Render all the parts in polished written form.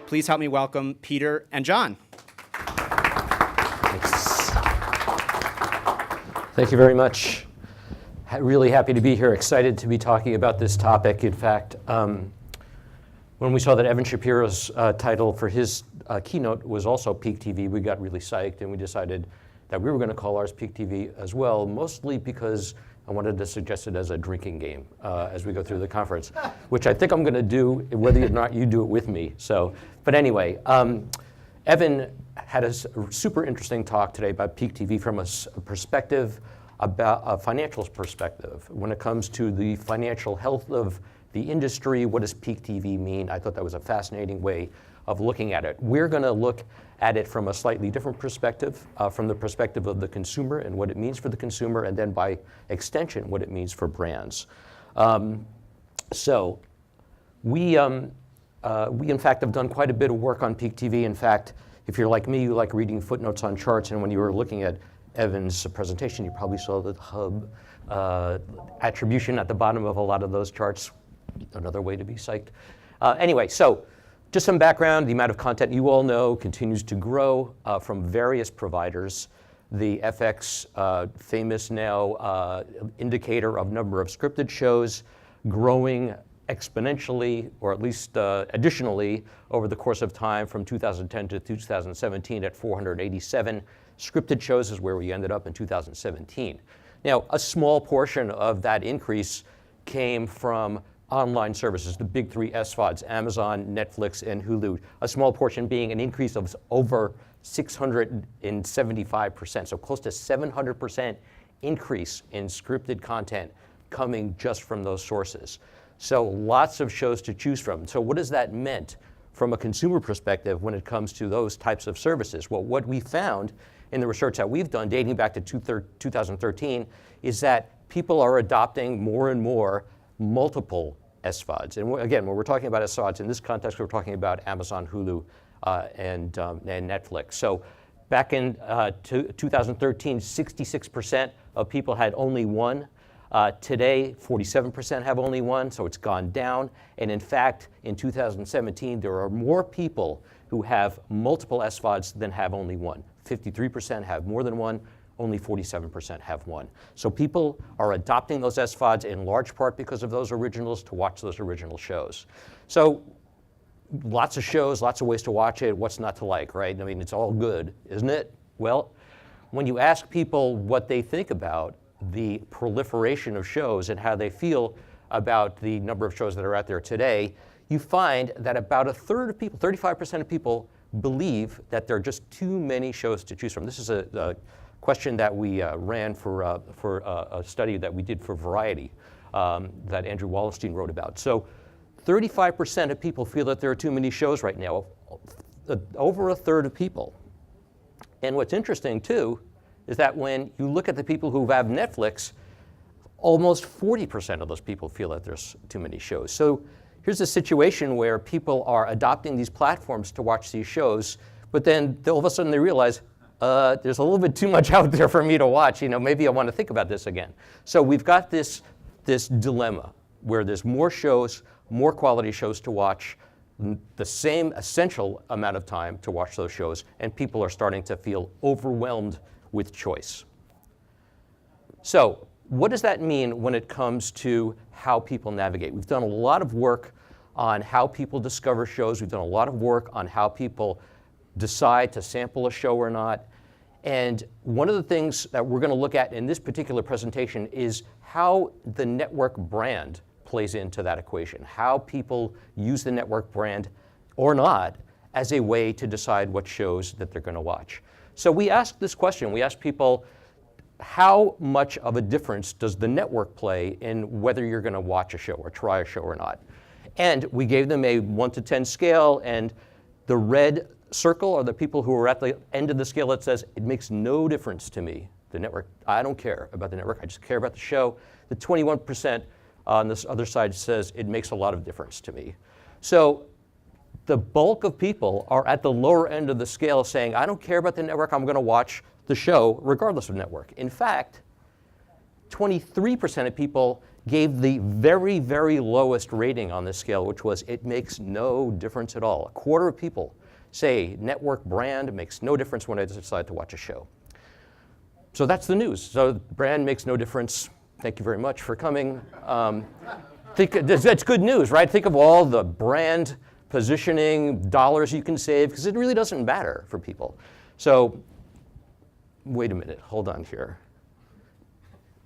Please help me welcome Peter and John. Thanks. Thank you very much. Really happy to be here, excited to be talking about this topic. In fact, when we saw that Evan Shapiro's title for his keynote was also Peak TV, we got really psyched and we decided that we were going to call ours Peak TV as well, mostly because I wanted to suggest it as a drinking game as we go through the conference, which I think I'm going to do whether or not you do it with me. But anyway, Evan had a super interesting talk today about Peak TV from a perspective, about a financial perspective. When it comes to the financial health of the industry, what does Peak TV mean? I thought that was a fascinating way of looking at it. We're going to look at it from a slightly different perspective, from the perspective of the consumer and what it means for the consumer, and then by extension, what it means for brands. We in fact have done quite a bit of work on Peak TV. In fact, if you're like me, you like reading footnotes on charts, and when you were looking at Evan's presentation, you probably saw the hub attribution at the bottom of a lot of those charts. Another way to be psyched. Anyway, so just some background. The amount of content you all know continues to grow from various providers. The FX, famous now indicator of number of scripted shows, growing exponentially, or at least additionally, over the course of time from 2010 to 2017 at 487. Scripted shows is where we ended up in 2017. Now, a small portion of that increase came from online services, the big three SVODs, Amazon, Netflix, and Hulu. A small portion being an increase of over 675%, so close to 700% increase in scripted content coming just from those sources. So lots of shows to choose from. So what does that mean from a consumer perspective when it comes to those types of services? Well, what we found in the research that we've done dating back to 2013 is that people are adopting more and more multiple SVODs. And again, when we're talking about SVODs, in this context, we're talking about Amazon, Hulu, and Netflix. So back in 2013, 66% of people had only one. Today, 47% have only one, so it's gone down. And in fact, in 2017, there are more people who have multiple SVODs than have only one. 53% have more than one. Only 47% have one. So people are adopting those SVODs in large part because of those originals to watch those original shows. So lots of shows, lots of ways to watch it. What's not to like, right? I mean, it's all good, isn't it? Well, when you ask people what they think about the proliferation of shows and how they feel about the number of shows that are out there today, you find that about a third of people, 35% of people, believe that there are just too many shows to choose from. This is a question that we ran for a study that we did for Variety that Andrew Wallenstein wrote about. So 35% of people feel that there are too many shows right now, over a third of people. And what's interesting too is that when you look at the people who have Netflix, almost 40% of those people feel that there's too many shows. So here's a situation where people are adopting these platforms to watch these shows, but then all of a sudden they realize, there's a little bit too much out there for me to watch. Maybe I want to think about this again. So we've got this dilemma where there's more shows, more quality shows to watch, the same essential amount of time to watch those shows, and people are starting to feel overwhelmed with choice. So what does that mean when it comes to how people navigate? We've done a lot of work on how people discover shows. We've done a lot of work on how people decide to sample a show or not. And one of the things that we're going to look at in this particular presentation is how the network brand plays into that equation, how people use the network brand or not as a way to decide what shows that they're going to watch. So we asked this question. We asked people, how much of a difference does the network play in whether you're going to watch a show or try a show or not? And we gave them a 1 to 10 scale, and the red circle are the people who are at the end of the scale that says, it makes no difference to me, the network. I don't care about the network. I just care about the show. The 21% on this other side says, it makes a lot of difference to me. So the bulk of people are at the lower end of the scale saying, I don't care about the network. I'm going to watch the show regardless of network. In fact, 23% of people gave the very, very lowest rating on this scale, which was it makes no difference at all. A quarter of people say network brand makes no difference when I decide to watch a show. So that's the news. So brand makes no difference. Thank you very much for coming. That's good news, right? Think of all the brand positioning dollars you can save, because it really doesn't matter for people. So wait a minute, hold on here.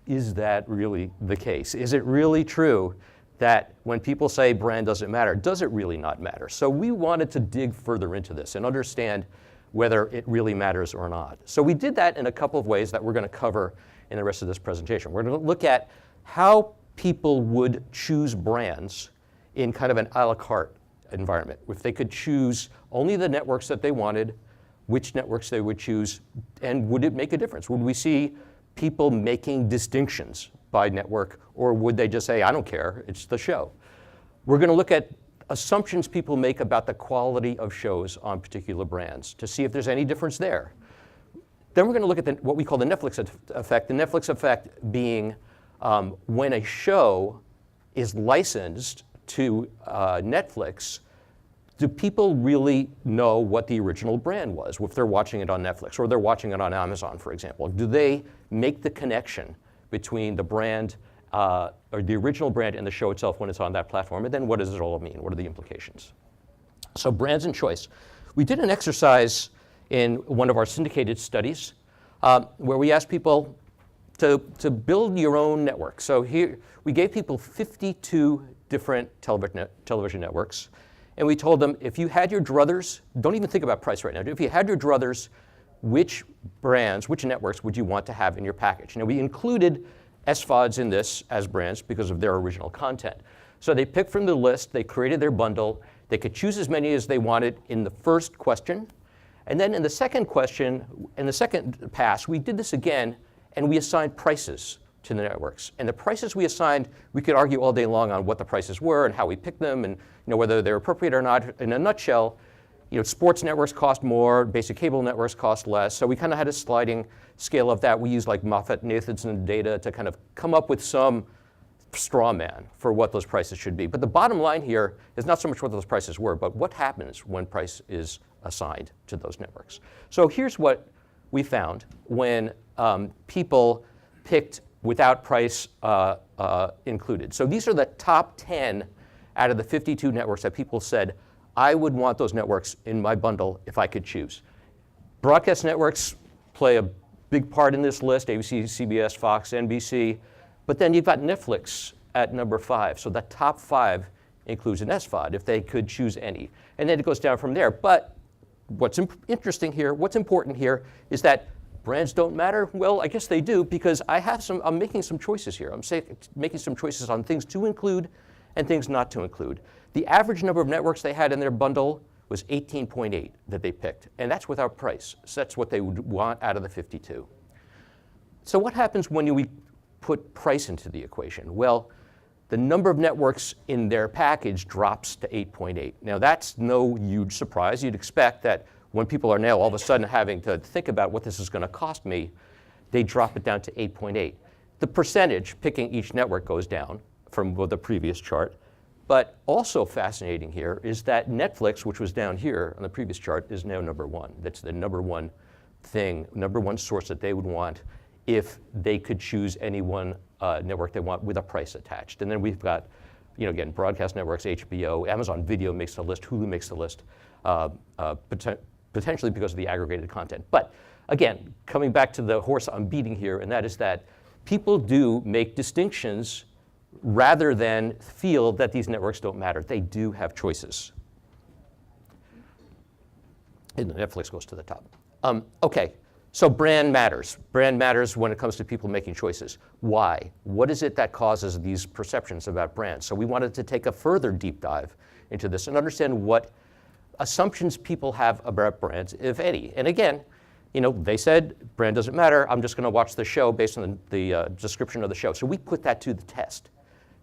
Is that really the case? Is it really true that when people say brand doesn't matter, does it really not matter? So we wanted to dig further into this and understand whether it really matters or not. So we did that in a couple of ways that we're going to cover in the rest of this presentation. We're going to look at how people would choose brands in kind of an a la carte environment. If they could choose only the networks that they wanted, which networks they would choose, and would it make a difference? Would we see people making distinctions by network, or would they just say, I don't care, it's the show? We're going to look at assumptions people make about the quality of shows on particular brands to see if there's any difference there. Then we're going to look at what we call the Netflix effect. The Netflix effect being when a show is licensed to Netflix, do people really know what the original brand was if they're watching it on Netflix or they're watching it on Amazon, for example? Do they make the connection between the brand or the original brand and the show itself when it's on that platform? And then what does it all mean? What are the implications? So brands and choice. We did an exercise in one of our syndicated studies where we asked people to build your own network. So here we gave people 52 different television networks. And we told them, if you had your druthers, don't even think about price right now. If you had your druthers, which brands, which networks would you want to have in your package? Now, we included SVODs in this as brands because of their original content. So they picked from the list, they created their bundle, they could choose as many as they wanted in the first question. And then in the second question, in the second pass, we did this again, and we assigned prices to the networks. And the prices we assigned, we could argue all day long on what the prices were and how we picked them and whether they're appropriate or not. In a nutshell, sports networks cost more, basic cable networks cost less. So we kind of had a sliding scale of that. We used like Moffett-Nathanson data to kind of come up with some straw man for what those prices should be. But the bottom line here is not so much what those prices were, but what happens when price is assigned to those networks. So here's what we found when people picked without price included. So these are the top 10 out of the 52 networks that people said, I would want those networks in my bundle if I could choose. Broadcast networks play a big part in this list, ABC, CBS, Fox, NBC. But then you've got Netflix at number 5. So the top 5 includes an SVOD if they could choose any. And then it goes down from there. But what's interesting here, what's important here is that brands don't matter. Well, I guess they do, because I'm making some choices here. I'm making some choices on things to include and things not to include. The average number of networks they had in their bundle was 18.8 that they picked, and that's without price. So that's what they would want out of the 52. So what happens when we put price into the equation? Well, the number of networks in their package drops to 8.8. Now that's no huge surprise. You'd expect that when people are now all of a sudden having to think about what this is going to cost me, they drop it down to 8.8. The percentage picking each network goes down from the previous chart. But also fascinating here is that Netflix, which was down here on the previous chart, is now number 1. That's the number one source that they would want if they could choose any one network they want with a price attached. And then we've got, again, broadcast networks, HBO, Amazon Video makes the list, Hulu makes the list, potentially because of the aggregated content. But again, coming back to the horse I'm beating here, and that is that people do make distinctions rather than feel that these networks don't matter. They do have choices. And Netflix goes to the top. Okay, so brand matters. Brand matters when it comes to people making choices. Why? What is it that causes these perceptions about brands? So we wanted to take a further deep dive into this and understand what assumptions people have about brands, if any. And again, they said brand doesn't matter. I'm just going to watch the show based on the description of the show. So we put that to the test,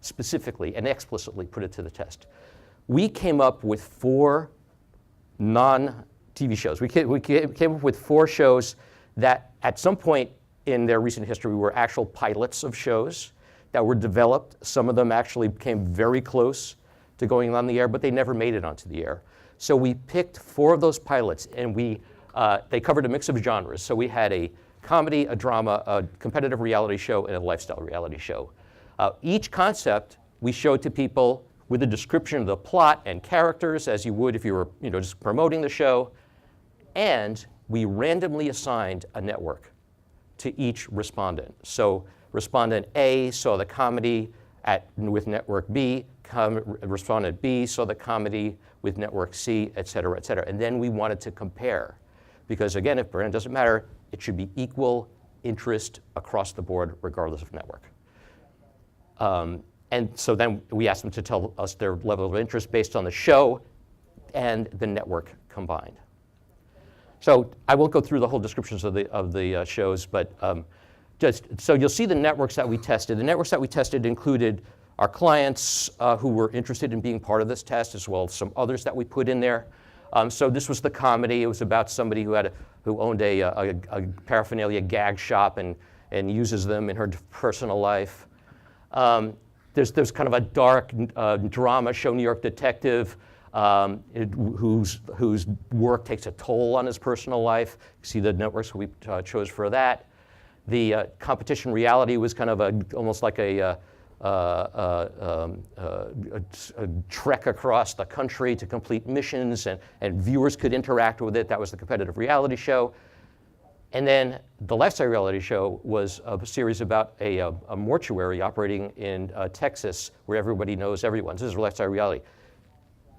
specifically and explicitly put it to the test. We came up with 4 non-TV shows. We came up with 4 shows that at some point in their recent history were actual pilots of shows that were developed. Some of them actually came very close to going on the air, but they never made it onto the air. So we picked 4 of those pilots, and they covered a mix of genres. So we had a comedy, a drama, a competitive reality show, and a lifestyle reality show. Each concept we showed to people with a description of the plot and characters, as you would if you were just promoting the show. And we randomly assigned a network to each respondent. So respondent A saw the comedy with network B, respondent B saw the comedy with network C, et cetera, et cetera. And then we wanted to compare. Because again, if brand doesn't matter, it should be equal interest across the board, regardless of network. And so then we asked them to tell us their level of interest based on the show and the network combined. So I won't go through the whole descriptions of the shows, but just so you'll see the networks that we tested. The networks that we tested included our clients who were interested in being part of this test, as well as some others that we put in there. So this was the comedy. It was about somebody who owned a paraphernalia gag shop and uses them in her personal life. There's kind of a dark drama show, New York Detective, whose work takes a toll on his personal life. You see the networks we chose for that. The competition reality was kind of almost like a trek across the country to complete missions, and viewers could interact with it. That was the competitive reality show. And then the lifestyle reality show was a series about a mortuary operating in Texas where everybody knows everyone. This is lifestyle reality.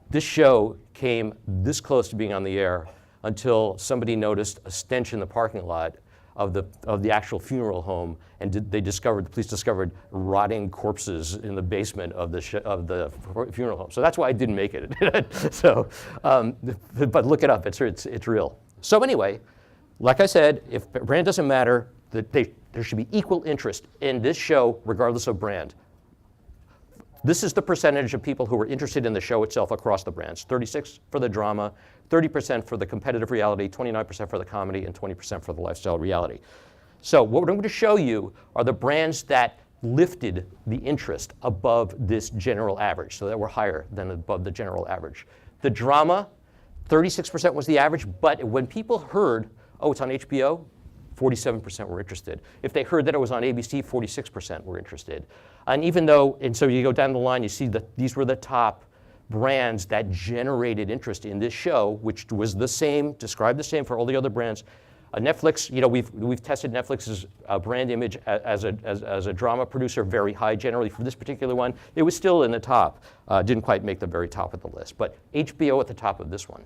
This show came this close to being on the air until somebody noticed a stench in the parking lot of the actual funeral home, and the police discovered rotting corpses in the basement of the funeral home. So that's why I didn't make it. So, but look it up. It's real. So anyway, like I said, if brand doesn't matter, there should be equal interest in this show, regardless of brand. This is the percentage of people who were interested in the show itself across the brands. 36% for the drama, 30% for the competitive reality, 29% for the comedy, and 20% for the lifestyle reality. So what I'm going to show you are the brands that lifted the interest above this general average, so that were higher than above the general average. The drama, 36% was the average, but when people heard, oh, it's on HBO, 47% were interested. If they heard that it was on ABC, 46% were interested. And so you go down the line, you see that these were the top brands that generated interest in this show, which was described the same for all the other brands. Netflix, we've tested Netflix's brand image as a drama producer very high generally. For this particular one, it was still in the top. Didn't quite make the very top of the list, but HBO at the top of this one.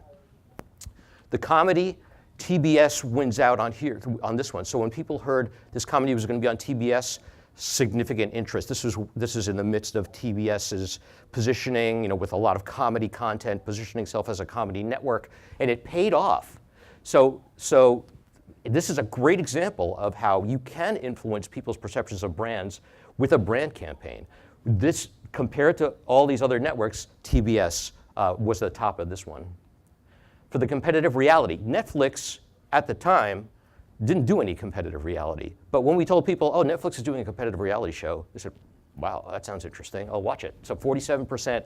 The comedy, TBS wins out on this one. So when people heard this comedy was going to be on TBS, significant interest. This is in the midst of TBS's positioning, with a lot of comedy content, positioning itself as a comedy network, and it paid off. So this is a great example of how you can influence people's perceptions of brands with a brand campaign. This, compared to all these other networks, TBS was the top of this one. For the competitive reality, Netflix at the time didn't do any competitive reality. But when we told people, oh, Netflix is doing a competitive reality show, they said, wow, that sounds interesting, I'll watch it. So 47%,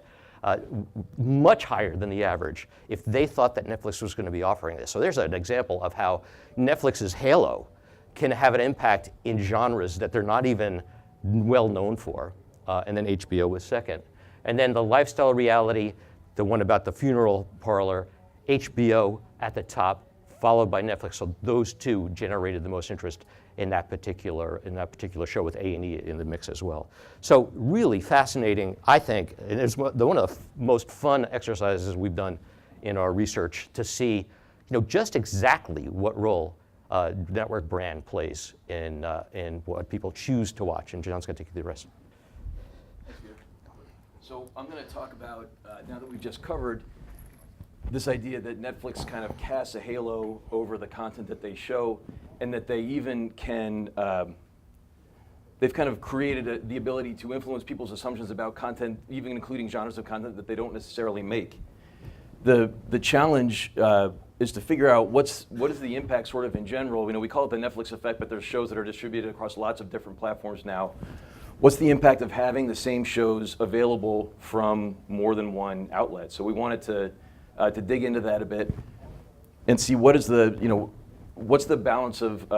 much higher than the average if they thought that Netflix was going to be offering this. So there's an example of how Netflix's halo can have an impact in genres that they're not even well known for. And then HBO was second. And then the lifestyle reality, the one about the funeral parlor, HBO at the top, followed by Netflix. So those two generated the most interest in that particular show, with A&E in the mix as well. So really fascinating, I think, and it's one of the most fun exercises we've done in our research to see, just exactly what role network brand plays in what people choose to watch. And John's going to take you through the rest. Thank you. So I'm going to talk about, now that we've just covered this idea that Netflix kind of casts a halo over the content that they show, and that they even can, they've kind of created the ability to influence people's assumptions about content, even including genres of content that they don't necessarily make. The challenge is to figure out what is the impact sort of in general. We call it the Netflix effect, but there's shows that are distributed across lots of different platforms now. what's the impact of having the same shows available from more than one outlet? So we wanted to dig into that a bit and see what is what's the balance of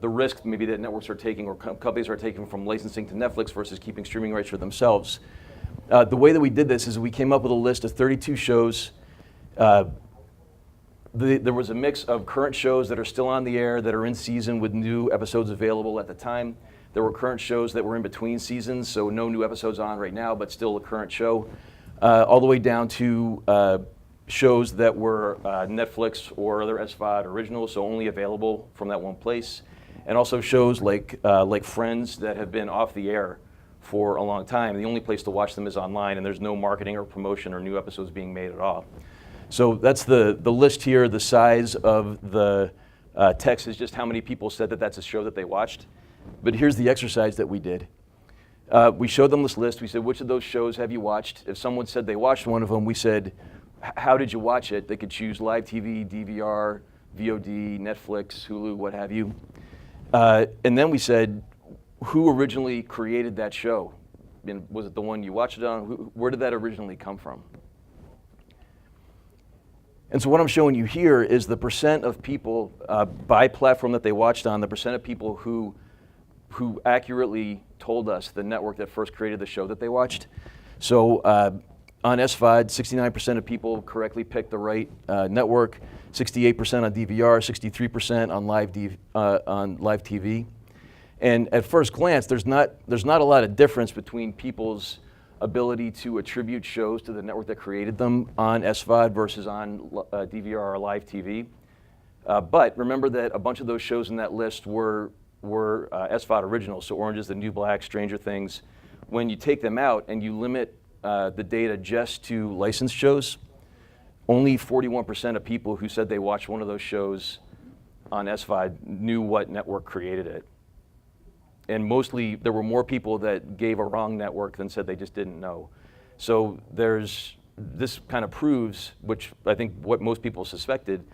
the risk maybe that networks are taking or companies are taking from licensing to Netflix versus keeping streaming rights for themselves. The way that we did this is we came up with a list of 32 shows. There was a mix of current shows that are still on the air, that are in season with new episodes available at the time. There were current shows that were in between seasons, so no new episodes on right now, but still a current show, all the way down to shows that were Netflix or other SVOD originals, so only available from that one place, and also shows like Friends that have been off the air for a long time. The only place to watch them is online, and there's no marketing or promotion or new episodes being made at all. So that's the list here. The size of the text is just how many people said that that's a show that they watched. But here's the exercise that we did. We showed them this list. We said, which of those shows have you watched? If someone said they watched one of them, we said, how did you watch it? They could choose live TV, DVR, VOD, Netflix, Hulu, what have you. And then we said, who originally created that show? And was it the one you watched it on? Where did that originally come from? And so what I'm showing you here is the percent of people by platform that they watched on, the percent of people who accurately told us the network that first created the show that they watched. So on SVOD, 69% of people correctly picked the right network, 68% on DVR, 63% on live TV. And at first glance, there's not a lot of difference between people's ability to attribute shows to the network that created them on SVOD versus on DVR or live TV. But remember that a bunch of those shows in that list were SVOD originals, so Orange is the New Black, Stranger Things. When you take them out and you limit the data just to licensed shows, only 41% of people who said they watched one of those shows on SVOD knew what network created it. And mostly, there were more people that gave a wrong network than said they just didn't know. So this kind of proves, which I think what most people suspected,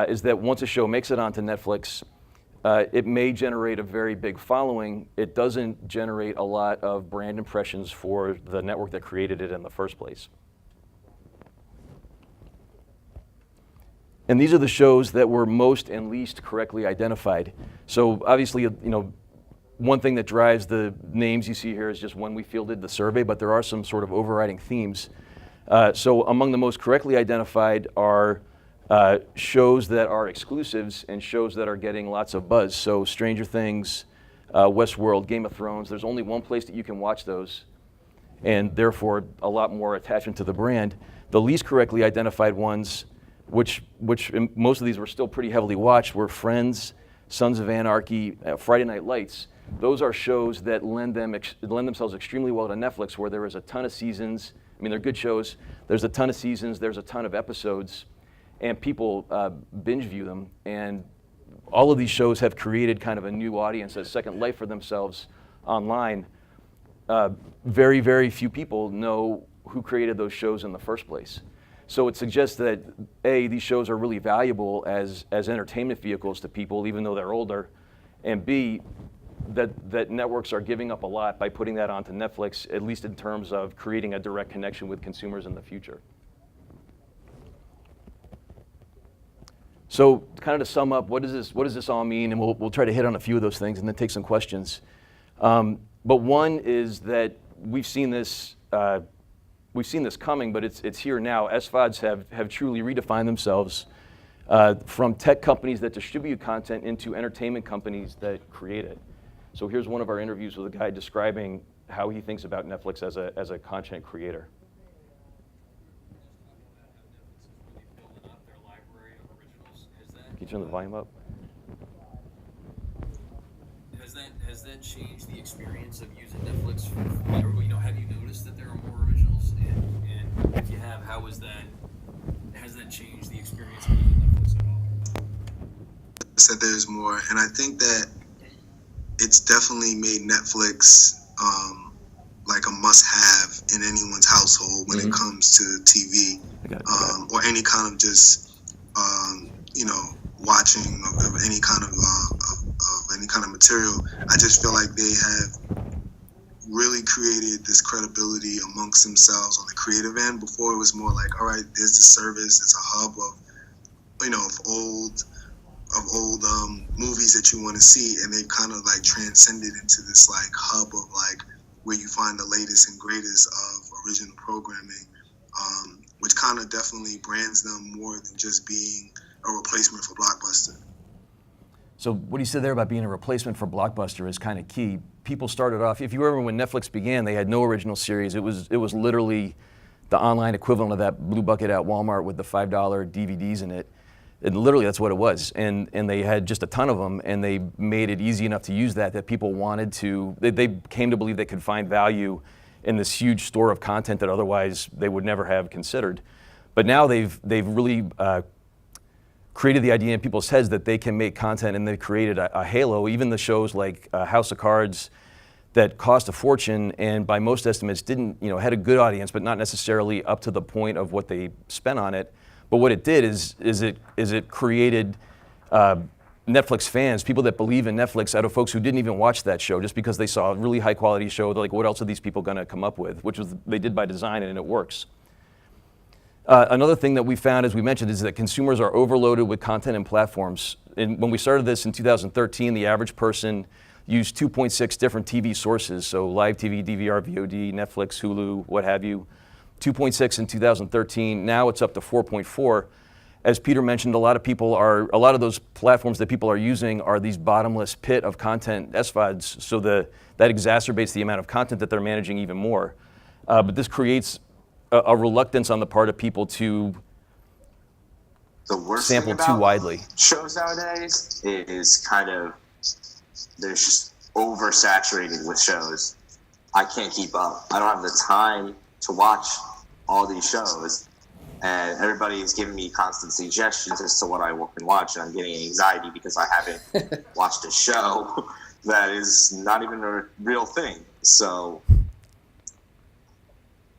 is that once a show makes it onto Netflix, it may generate a very big following. It doesn't generate a lot of brand impressions for the network that created it in the first place. And these are the shows that were most and least correctly identified. So obviously, one thing that drives the names you see here is just when we fielded the survey, but there are some sort of overriding themes. So among the most correctly identified are shows that are exclusives and shows that are getting lots of buzz. So Stranger Things, Westworld, Game of Thrones, there's only one place that you can watch those, and therefore a lot more attachment to the brand. The least correctly identified ones, which most of these were still pretty heavily watched, were Friends, Sons of Anarchy, Friday Night Lights. Those are shows that lend themselves extremely well to Netflix, where there is a ton of seasons. I mean, they're good shows. There's a ton of seasons. There's a ton of episodes, and people binge view them. And all of these shows have created kind of a new audience, a second life for themselves online. Very, very few people know who created those shows in the first place. So it suggests that A, these shows are really valuable as entertainment vehicles to people, even though they're older, and B, that networks are giving up a lot by putting that onto Netflix, at least in terms of creating a direct connection with consumers in the future. So kind of to sum up, what does this all mean? And we'll try to hit on a few of those things and then take some questions. But one is that we've seen this coming, but it's here now. SVODs have truly redefined themselves from tech companies that distribute content into entertainment companies that create it. So here's one of our interviews with a guy describing how he thinks about Netflix as a content creator. Can you turn the volume up? Has that changed the experience of using Netflix? Have you noticed that there are more originals? And if you have, has that changed the experience of using Netflix at all? Said there's more, and I think that it's definitely made Netflix like a must-have in anyone's household when it comes to TV or any kind of just watching of any kind of material. I just feel like they have really created this credibility amongst themselves on the creative end. Before it was more like, all right, there's the service, it's a hub of, of old movies that you want to see, and they've kind of like transcended into this like hub of like where you find the latest and greatest of original programming, which kind of definitely brands them more than just being a replacement for Blockbuster. So what he said there about being a replacement for Blockbuster is kind of key. People started off, if you remember when Netflix began, they had no original series. It was literally the online equivalent of that blue bucket at Walmart with the $5 DVDs in it. And literally that's what it was. And they had just a ton of them, and they made it easy enough to use that people wanted to, they came to believe they could find value in this huge store of content that otherwise they would never have considered. But now they've really created the idea in people's heads that they can make content, and they created a halo. Even the shows like House of Cards that cost a fortune and by most estimates didn't, had a good audience, but not necessarily up to the point of what they spent on it. But what it did is it created Netflix fans, people that believe in Netflix, out of folks who didn't even watch that show just because they saw a really high quality show. They're like, what else are these people going to come up with? Which was they did by design, and it works. Another thing that we found, as we mentioned, is that consumers are overloaded with content and platforms. And when we started this in 2013, the average person used 2.6 different TV sources, so live TV, DVR, VOD, Netflix, Hulu, what have you. 2.6 in 2013. Now it's up to 4.4. As Peter mentioned, a lot of those platforms that people are using are these bottomless pit of content, SVODs, so that exacerbates the amount of content that they're managing even more. But this creates a reluctance on the part of people to sample too widely. Shows nowadays is kind of, they're just oversaturated with shows. I can't keep up. I don't have the time to watch all these shows, and everybody is giving me constant suggestions as to what I can watch, and I'm getting anxiety because I haven't watched a show that is not even a real thing. So,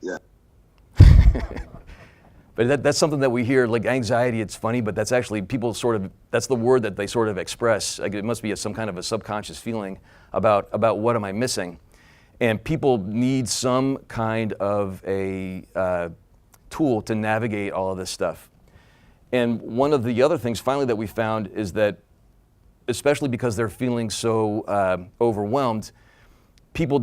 yeah. But that's something that we hear, like anxiety, it's funny, but that's actually people that's the word that they sort of express. Like it must be some kind of a subconscious feeling about what am I missing? And people need some kind of a tool to navigate all of this stuff. And one of the other things finally that we found is that, especially because they're feeling so overwhelmed, people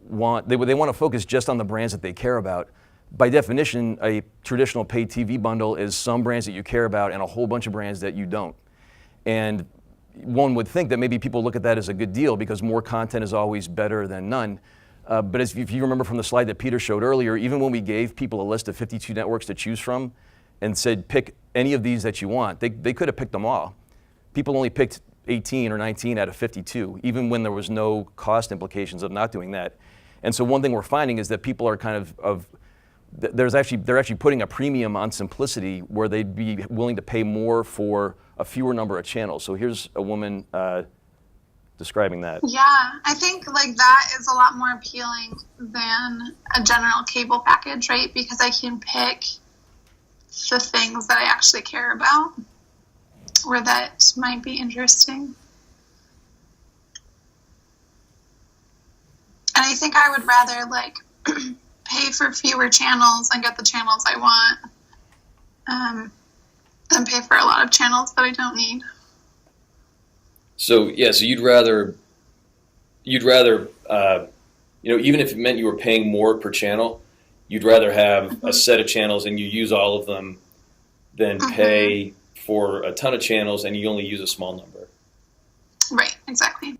want to focus just on the brands that they care about. By definition, a traditional paid TV bundle is some brands that you care about and a whole bunch of brands that you don't. And one would think that maybe people look at that as a good deal because more content is always better than none. But if you remember from the slide that Peter showed earlier, even when we gave people a list of 52 networks to choose from and said, pick any of these that you want, they could have picked them all. People only picked 18 or 19 out of 52, even when there was no cost implications of not doing that. And so one thing we're finding is that people are kind they're actually putting a premium on simplicity where they'd be willing to pay more for a fewer number of channels. So here's a woman describing that. Yeah, I think like that is a lot more appealing than a general cable package, right? Because I can pick the things that I actually care about or that might be interesting. And I think I would rather like pay for fewer channels and get the channels I want than pay for a lot of channels that I don't need. So you'd rather, even if it meant you were paying more per channel, you'd rather have a set of channels and you use all of them than pay for a ton of channels and you only use a small number. Right, exactly.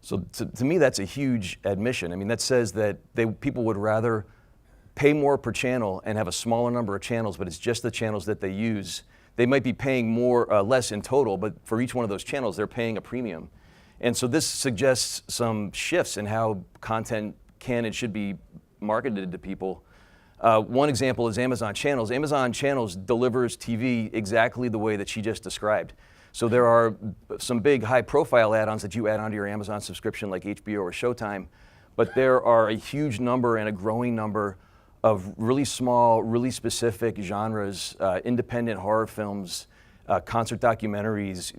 So to me, that's a huge admission. I mean, that says that people would rather pay more per channel and have a smaller number of channels, but it's just the channels that they use. They might be paying less in total, but for each one of those channels, they're paying a premium. And so this suggests some shifts in how content can and should be marketed to people. One example is Amazon Channels. Amazon Channels delivers TV exactly the way that she just described. So there are some big high-profile add-ons that you add onto your Amazon subscription like HBO or Showtime, but there are a huge number and a growing number of really small, really specific genres, independent horror films, concert documentaries,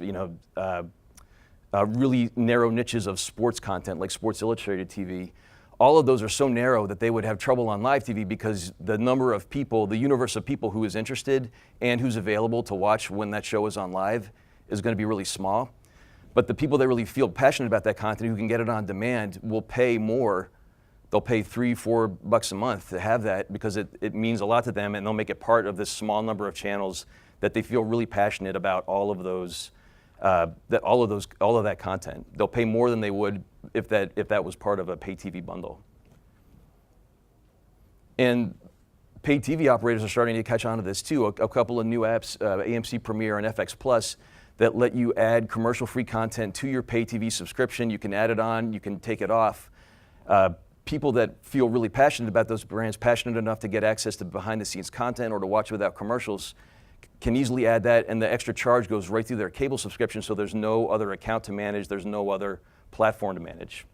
really narrow niches of sports content like Sports Illustrated TV. all of those are so narrow that they would have trouble on live TV because the number of people, the universe of people who is interested and who's available to watch when that show is on live is going to be really small. But the people that really feel passionate about that content, who can get it on demand, will pay more. They'll pay $3-4 a month to have that because it means a lot to them, and they'll make it part of this small number of channels that they feel really passionate about all of those, all of that content. They'll pay more than they would if that was part of a pay TV bundle. And pay TV operators are starting to catch on to this too. A couple of new apps, AMC Premiere and FX Plus, that let you add commercial-free content to your pay TV subscription. You can add it on, you can take it off. People that feel really passionate about those brands, passionate enough to get access to behind-the-scenes content or to watch without commercials, can easily add that, and the extra charge goes right through their cable subscription, so there's no other account to manage, there's no other platform to manage.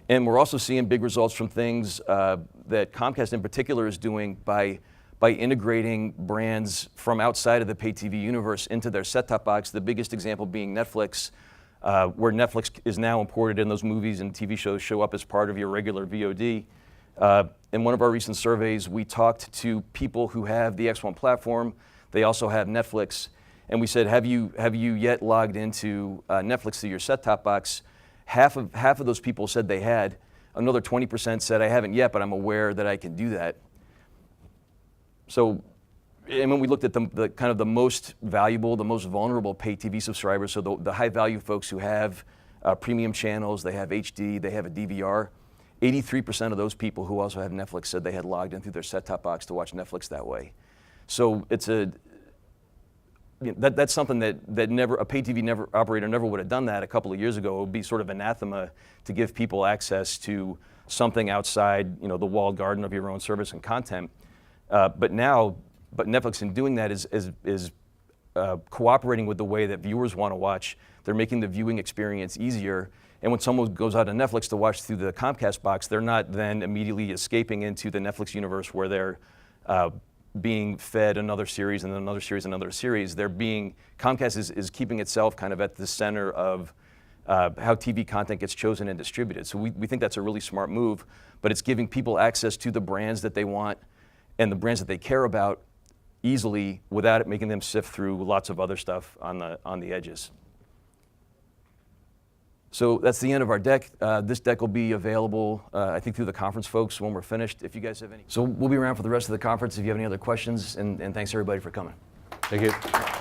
And we're also seeing big results from things that Comcast in particular is doing by integrating brands from outside of the pay TV universe into their set-top box, the biggest example being Netflix, where Netflix is now imported and those movies and TV shows show up as part of your regular VOD. In one of our recent surveys, we talked to people who have the X1 platform. They also have Netflix. And we said, have you yet logged into Netflix through your set-top box? Half of those people said they had. Another 20% said, I haven't yet, but I'm aware that I can do that. So, and when we looked at the kind of the most valuable, the most vulnerable pay TV subscribers, so the high value folks who have premium channels, they have HD, they have a DVR, 83% of those people who also have Netflix said they had logged in through their set-top box to watch Netflix that way. So it's that's something that never, a pay TV operator never would have done that a couple of years ago. It would be sort of anathema to give people access to something outside, the walled garden of your own service and content. But Netflix in doing that is cooperating with the way that viewers want to watch. They're making the viewing experience easier. And when someone goes out to Netflix to watch through the Comcast box, they're not then immediately escaping into the Netflix universe where they're being fed another series and another series and another series. Comcast is keeping itself kind of at the center of how TV content gets chosen and distributed. So we think that's a really smart move, but it's giving people access to the brands that they want and the brands that they care about easily without it making them sift through lots of other stuff on the edges. So that's the end of our deck. This deck will be available, I think, through the conference folks when we're finished, if you guys have any. So we'll be around for the rest of the conference if you have any other questions, and thanks everybody for coming. Thank you.